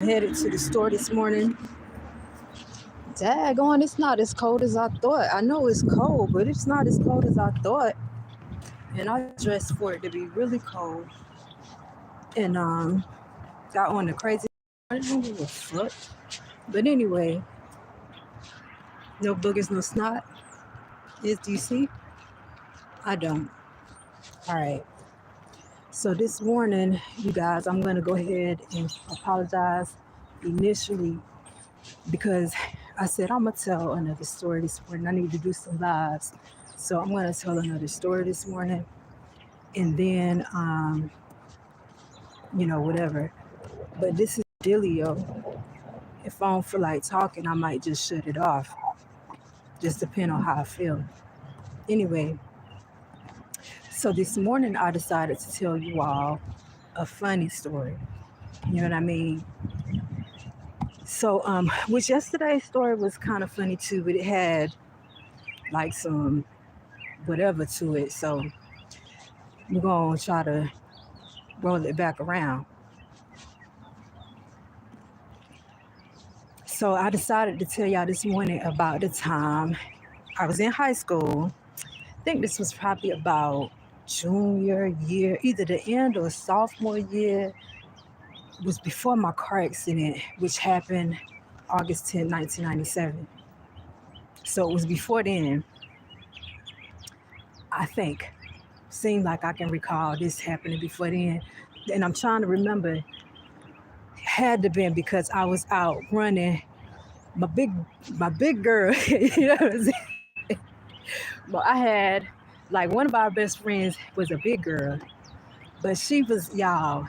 Headed to the store this morning. Daggone, it's not as cold as I thought. I know it's cold, but it's not as cold as I thought. And I dressed for it to be really cold. And got on the crazy. I didn't give a fuck. But anyway, no boogers, no snot. Is do you see? I don't. All right. So this morning, you guys, I'm gonna go ahead and apologize initially because I said I'm gonna tell another story this morning. I need to do some lives. So I'm gonna tell another story this morning and then whatever. But this is Delio. If I don't feel like talking, I might just shut it off. Just depend on how I feel. Anyway, so this morning I decided to tell you all a funny story. You know what I mean? So which yesterday's story was kind of funny too, but it had like some whatever to it. So we're gonna try to roll it back around. So I decided to tell y'all this morning about the time I was in high school. I think this was probably about junior year, either the end or sophomore year. It was before my car accident, which happened August 10th, 1997. So it was before then, I think. Seemed like I can recall this happening before then. And I'm trying to remember, had to been because I was out running my big girl, you know what I'm saying? But I had like one of our best friends was a big girl, but she was y'all.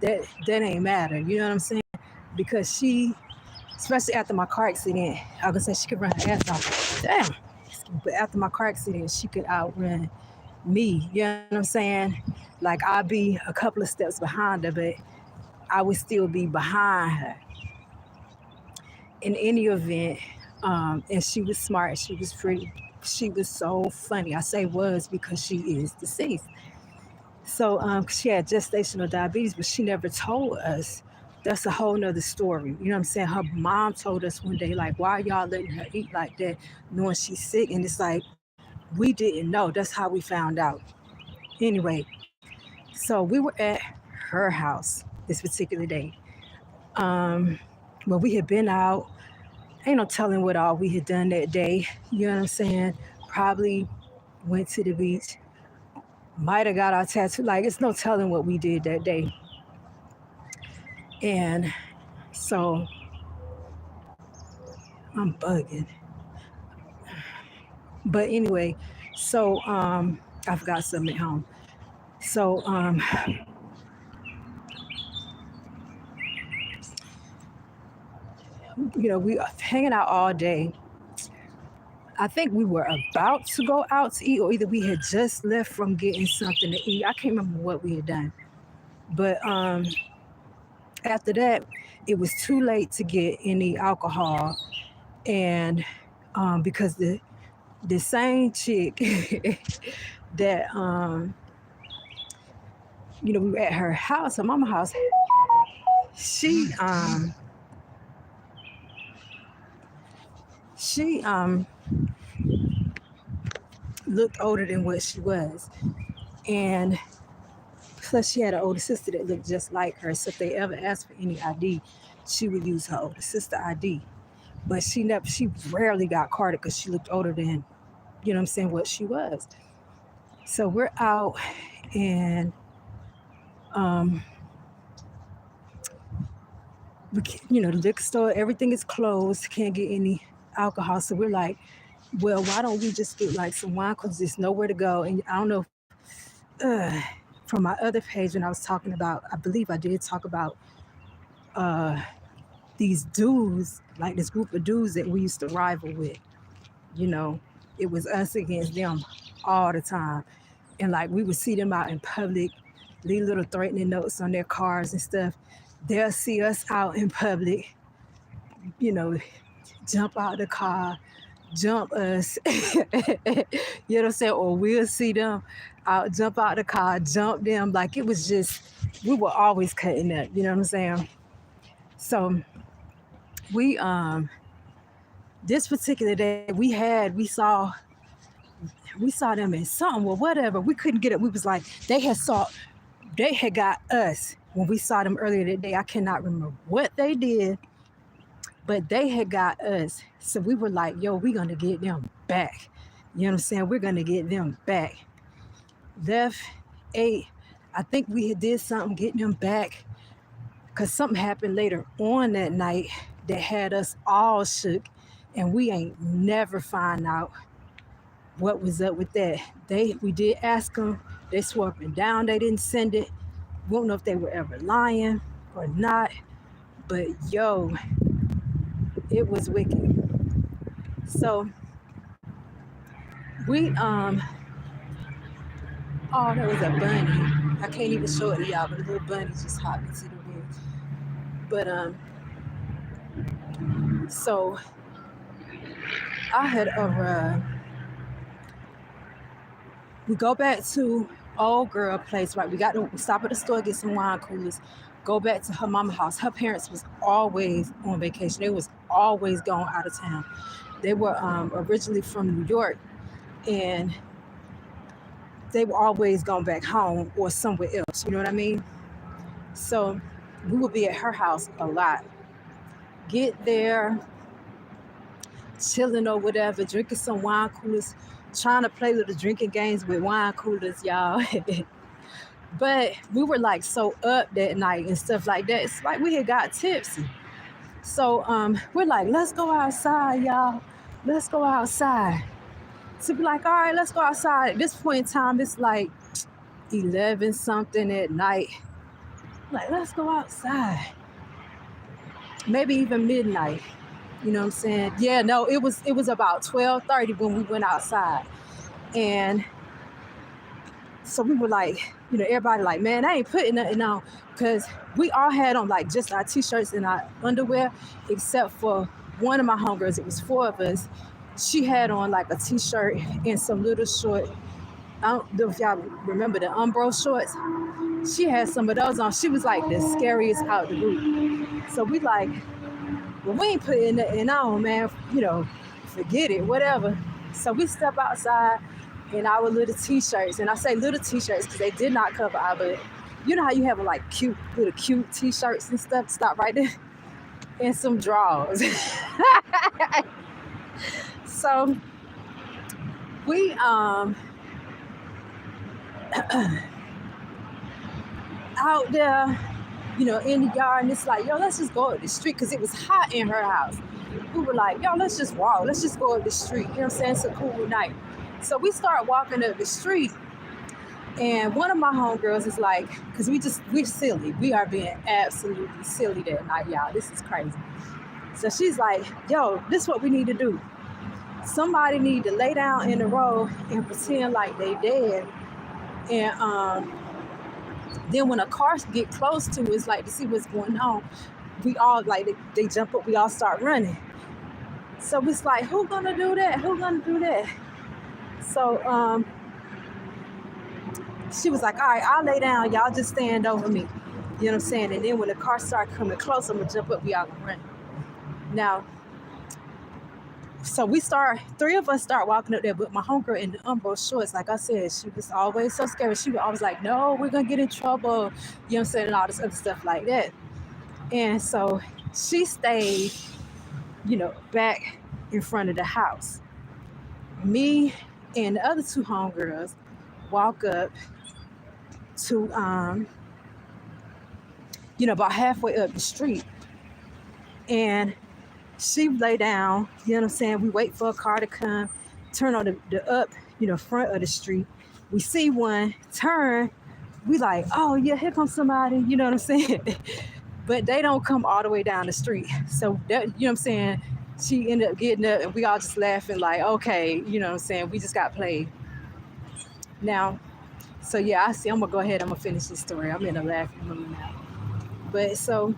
That ain't matter. You know what I'm saying? Because she, especially after my car accident, I was say she could run her ass off. Damn. But after my car accident, she could outrun me. You know what I'm saying? Like I'd be a couple of steps behind her, but I would still be behind her. In any event, and she was smart. She was pretty. She was so funny. I say was because she is deceased. So she had gestational diabetes, but she never told us. That's a whole nother story. You know what I'm saying? Her mom told us one day, like, why are y'all letting her eat like that, knowing she's sick? And it's like, we didn't know. That's how we found out. Anyway, so we were at her house this particular day. Um, well, we had been out. Ain't no telling what all we had done that day. You know what I'm saying? Probably went to the beach. Might have got our tattoo. Like, it's no telling what we did that day. And so I'm bugging. But anyway, so I forgot something at home. So we were hanging out all day. I think we were about to go out to eat, or either we had just left from getting something to eat. I can't remember what we had done. But after that, it was too late to get any alcohol. And because the same chick that we were at her house, her mama house, she she looked older than what she was. And plus she had an older sister that looked just like her. So if they ever asked for any ID, she would use her older sister ID. But she rarely got carded because she looked older than, you know what I'm saying, what she was. So we're out and um the liquor store, everything is closed, can't get any alcohol. So we're like, well, why don't we just get like some wine because there's nowhere to go. And I don't know, uh, from my other page when I was talking about, I believe I did talk about uh, these dudes, like this group of dudes that we used to rival with. You know, it was us against them all the time. And like we would see them out in public, leave little threatening notes on their cars and stuff. They'll see us out in public, you know, jump out the car, jump us, you know what I'm saying? Or we'll see them out, jump out the car, jump them. Like it was just, we were always cutting up, you know what I'm saying? So we this particular day we saw them in something or whatever. We couldn't get it. We was like, they had got us when we saw them earlier that day. I cannot remember what they did, but they had got us. So we were like, yo, we're gonna get them back. You know what I'm saying? We're gonna get them back. Left, ate. I think we had did something getting them back because something happened later on that night that had us all shook, and we ain't never find out what was up with that. We did ask them. They swore up and down they didn't send it. We don't know if they were ever lying or not. But yo, it was wicked. So we oh, there was a bunny. I can't even show it to y'all, but a little bunny just hopped into the room. But so I had we go back to old girl place, right? We stop at the store, get some wine coolers, go back to her mama's house. Her parents was always on vacation. They was always going out of town. They were originally from New York, and they were always going back home or somewhere else. You know what I mean? So we would be at her house a lot. Get there, chilling or whatever, drinking some wine coolers, trying to play little drinking games with wine coolers, y'all. But we were like so up that night and stuff like that. It's like we had got tipsy. So we're like, let's go outside, y'all. Let's go outside. So be like, all right, let's go outside. At this point in time, it's like 11 something at night. Like, let's go outside. Maybe even midnight. You know what I'm saying? Yeah, no, it was about 12:30 when we went outside. And so we were like, you know, everybody like, man, I ain't putting nothing on, because we all had on like just our t-shirts and our underwear, except for one of my homegirls. It was four of us. She had on like a t-shirt and some little short, I don't know if y'all remember the Umbro shorts. She had some of those on. She was like the scariest out the group. So we like, well, we ain't putting nothing on, man. You know, forget it, whatever. So we step outside in our little t-shirts. And I say little t-shirts because they did not cover our butt. You know how you have like cute t-shirts and stuff? Stop right there. And some drawers. So we out there, you know, in the yard, and it's like, yo, let's just go up the street, because it was hot in her house. We were like, yo, let's just walk. Let's just go up the street. You know what I'm saying? It's a cool night. So we start walking up the street, and one of my homegirls is like, because we're silly. We are being absolutely silly that night, y'all. This is crazy. So she's like, yo, this is what we need to do. Somebody need to lay down in the road and pretend like they dead. And then when a car get close to us, like to see what's going on, we all like, they jump up, we all start running. So it's like, who gonna do that? Who gonna do that? So she was like, all right, I'll lay down, y'all just stand over me. You know what I'm saying? And then when the car start coming close, I'm gonna jump up, we all gonna run. Now, so three of us start walking up there, but my homegirl in the Umbro shorts, like I said, she was always so scared. She was always like, no, we're gonna get in trouble. You know what I'm saying? And all this other stuff like that. And so she stayed, you know, back in front of the house. Me and the other two homegirls walk up to, you know, about halfway up the street. And she lay down, you know what I'm saying? We wait for a car to come, turn on the up, you know, front of the street. We see one turn. We like, oh yeah, here comes somebody, you know what I'm saying? But they don't come all the way down the street. So that, you know what I'm saying? She ended up getting up, and we all just laughing like, okay, you know what I'm saying? We just got played. Now, so yeah, I see, I'm gonna go ahead, I'm gonna finish this story. I'm in a laughing mood now. But so,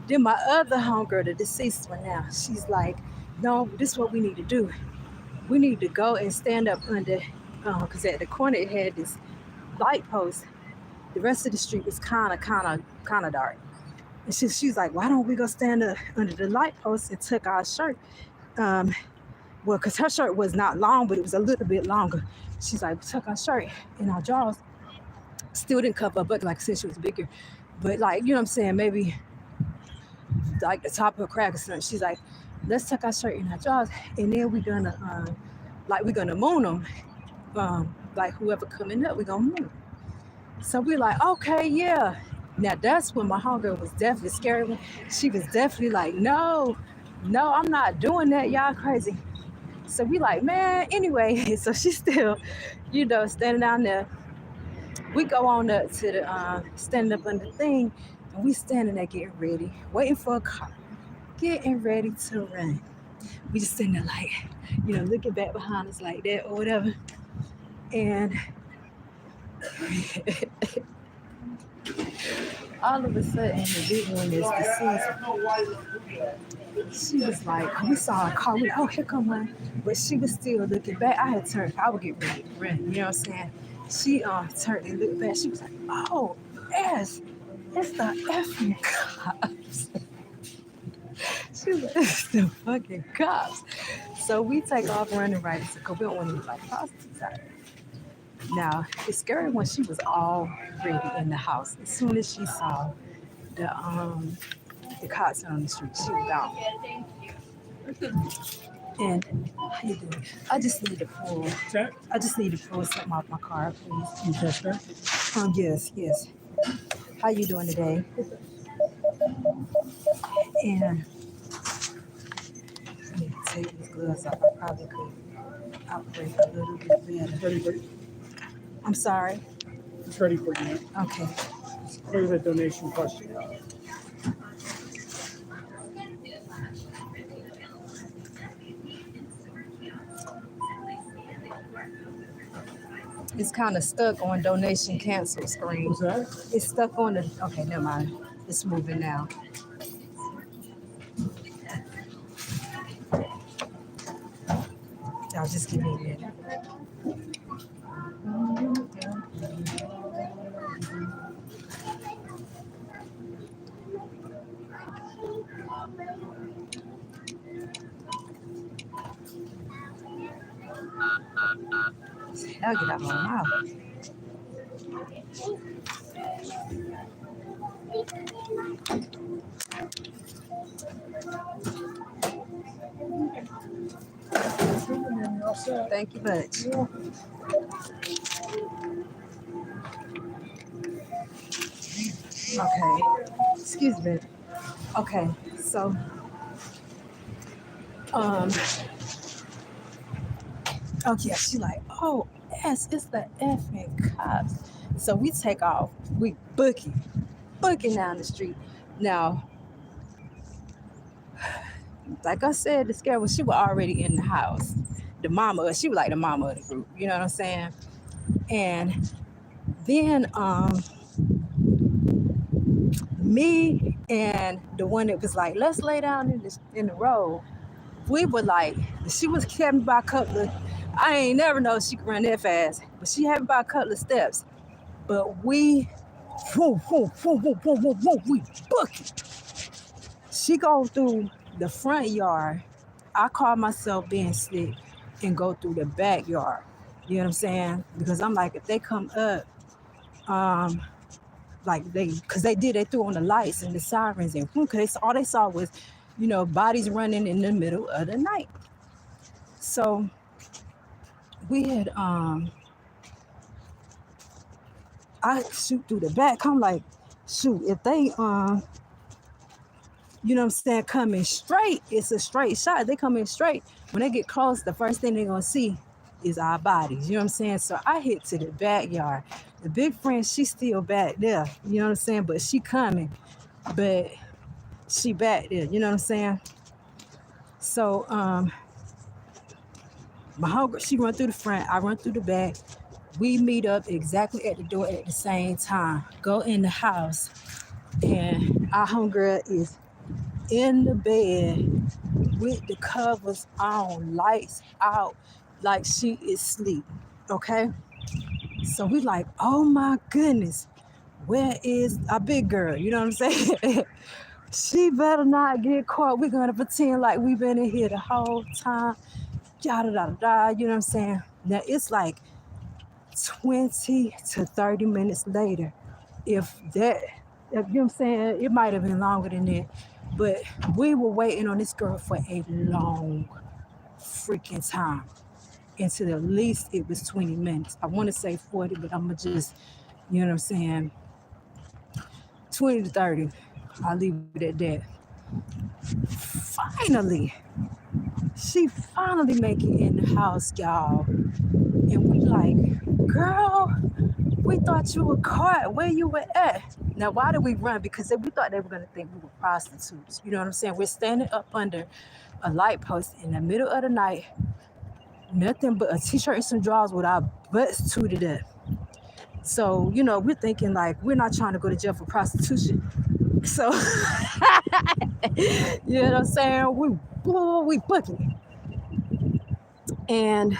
then my other homegirl, the deceased one now, she's like, no, this is what we need to do. We need to go and stand up under, because at the corner it had this light post. The rest of the street was kind of kind of dark. And she's like, why don't we go stand under the light post and tuck our shirt? Um, well, because her shirt was not long, but it was a little bit longer. She's like, tuck our shirt in our drawers. Still didn't cover her butt, like I said, she was bigger. But like, you know what I'm saying? Maybe like the top of her crack or something. She's like, let's tuck our shirt in our drawers, and then we're gonna moon them. Like whoever coming up, we're gonna moon. So we're like, okay, yeah. Now that's when my homegirl was definitely scary. She was definitely like, no, I'm not doing that. Y'all crazy. So we like, man, anyway. So she's still, standing down there. We go on up to the standing up on the thing, and we standing there getting ready, waiting for a car, getting ready to run. We just sitting there like, looking back behind us like that or whatever. And all of a sudden, the big one is deceased. She was like, we saw a car. We like, oh, here come one. But she was still looking back. I had turned. I would get ready to run. You know what I'm saying? She turned and looked back. She was like, oh, yes, it's the effing cops. She was like, it's the fucking cops. So we take off running right because we don't want to look like prostitutes out there. Now, it's scary when she was already in the house. As soon as she saw the cops on the street, she was gone. And how you doing? I just need to pull something off my car, please. Yes, sir. Yes. How you doing today? And let me take these gloves off. I probably could operate a little bit better. Ready for you. I'm sorry. It's ready for you. Okay. Let's clear the donation question. It's kind of stuck on donation cancel screen. What's that? It's stuck on the. Okay, never mind. It's moving now. Y'all just give me a minute. I'll get out my mouth. Thank you much. Okay. Excuse me. Okay. So, oh yeah, she like, oh yes, it's the effing cops. So we take off. We booking down the street. Now, like I said, the scare was she was already in the house. She was like the mama of the group. You know what I'm saying? And then me and the one that was like, let's lay down in the road. We were like, she was having by a couple of, I ain't never know she could run that fast, but she had by a couple of steps. But we booking. She go through the front yard. I call myself being slick and go through the backyard. You know what I'm saying? Because I'm like, if they come up, because they threw on the lights and the sirens and because all they saw was, bodies running in the middle of the night. So we had, I shoot through the back. I'm like, shoot, if they, coming straight, it's a straight shot. They come in straight. When they get close, the first thing they're going to see is our bodies. You know what I'm saying? So I hit to the backyard. The big friend, she's still back there. You know what I'm saying? But she coming. But she back there. You know what I'm saying? So my homegirl, she run through the front. I run through the back. We meet up exactly at the door at the same time. Go in the house. And our homegirl is in the bed with the covers on, lights out, like she is asleep. Okay? So we like, oh my goodness. where is a big girl? You know what I'm saying? She better not get caught. We're gonna pretend like we've been in here the whole time. Yada da da. You know what I'm saying? Now it's like 20 to 30 minutes later. If that, if, you know what I'm saying? It might have been longer than that. But we were waiting on this girl for a long freaking time. Until at least it was 20 minutes. I want to say 40, but I'm going to just, you know what I'm saying? 20 to 30. I'll leave it at that. Finally, she finally make it in the house, y'all. And we like, girl, we thought you were caught. Where you were at? Now, why did we run? Because we thought they were going to think we were prostitutes. You know what I'm saying? We're standing up under a light post in the middle of the night. Nothing but a t-shirt and some drawers with our butts tooted up. So, you know, we're thinking like we're not trying to go to jail for prostitution. So, you know what I'm saying? We booking. And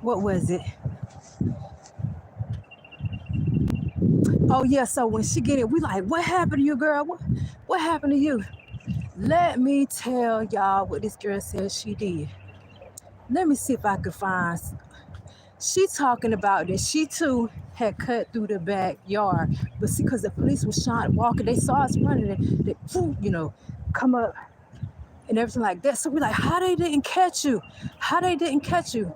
what was it? Oh yeah, so when she get it, we like, what happened to you, girl? What happened to you? Let me tell y'all what this girl said she did. Let me see if I can find. She talking about that she too had cut through the backyard, but see, because the police was walking, they saw us running, they you know, come up and everything like that. So we like, how they didn't catch you? How they didn't catch you?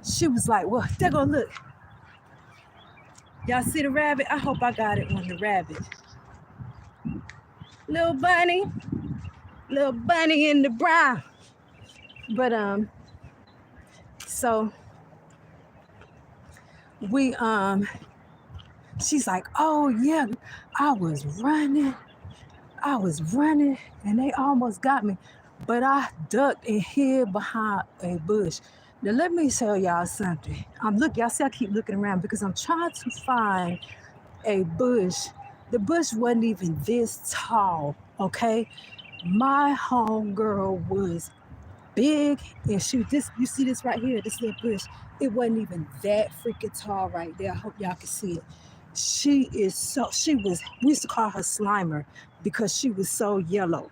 She was like, well, they're gonna look. Y'all see the rabbit? I hope I got it on the rabbit. Little bunny in the brown. But so we she's like, oh yeah, I was running and they almost got me, but I ducked and hid behind a bush. Now let me tell y'all something. Y'all see I keep looking around because I'm trying to find a bush. The bush wasn't even this tall, okay? My homegirl was big, and you see this right here, this little bush, it wasn't even that freaking tall right there. I hope y'all can see it. We used to call her Slimer because she was so yellow.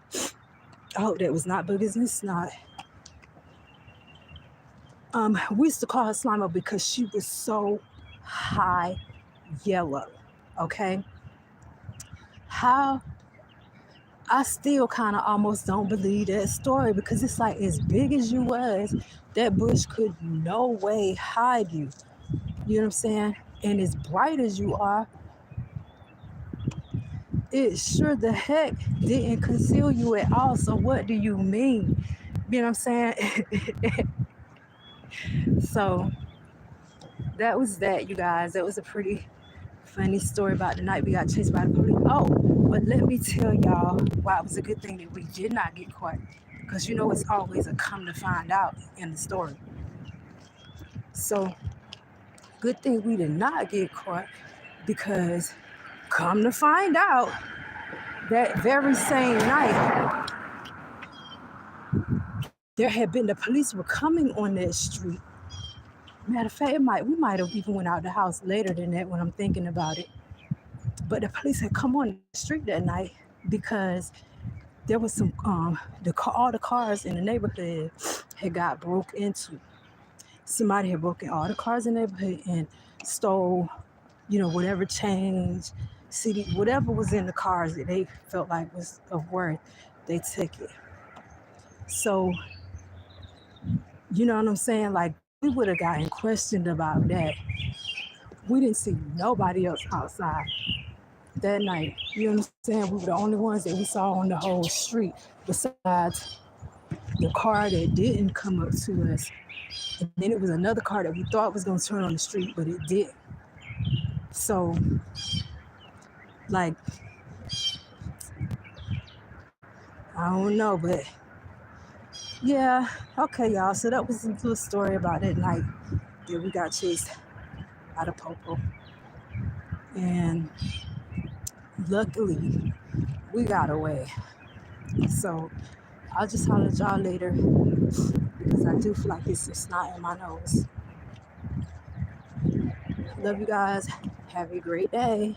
I hope that was not boogers and snot. We used to call her Slimer because she was so high yellow, okay? How I still kind of almost don't believe that story because it's like as big as you was, that bush could no way hide you. You know what I'm saying? And as bright as you are, it sure the heck didn't conceal you at all. So what do you mean? You know what I'm saying? So that was that, you guys. That was a pretty funny story about the night we got chased by the police. Oh, but let me tell y'all why it was a good thing that we did not get caught. Because you know it's always a come to find out in the story. So good thing we did not get caught because come to find out that very same night the police were coming on that street. Matter of fact, we might have even went out the house later than that when I'm thinking about it. But the police had come on the street that night because there was some all the cars in the neighborhood had got broke into. Somebody had broken all the cars in the neighborhood and stole, whatever change, city, whatever was in the cars that they felt like was of worth, they took it. So, you know what I'm saying? Like, we would have gotten questioned about that. We didn't see nobody else outside that night. You know what I'm saying? We were the only ones that we saw on the whole street besides the car that didn't come up to us. And then it was another car that we thought was going to turn on the street, but it didn't. So, like, I don't know, but yeah, okay, y'all. So that was a little story about that night that we got chased out of Popo. And luckily, we got away. So I'll just holler at y'all later because I do feel like it's snot in my nose. Love you guys. Have a great day.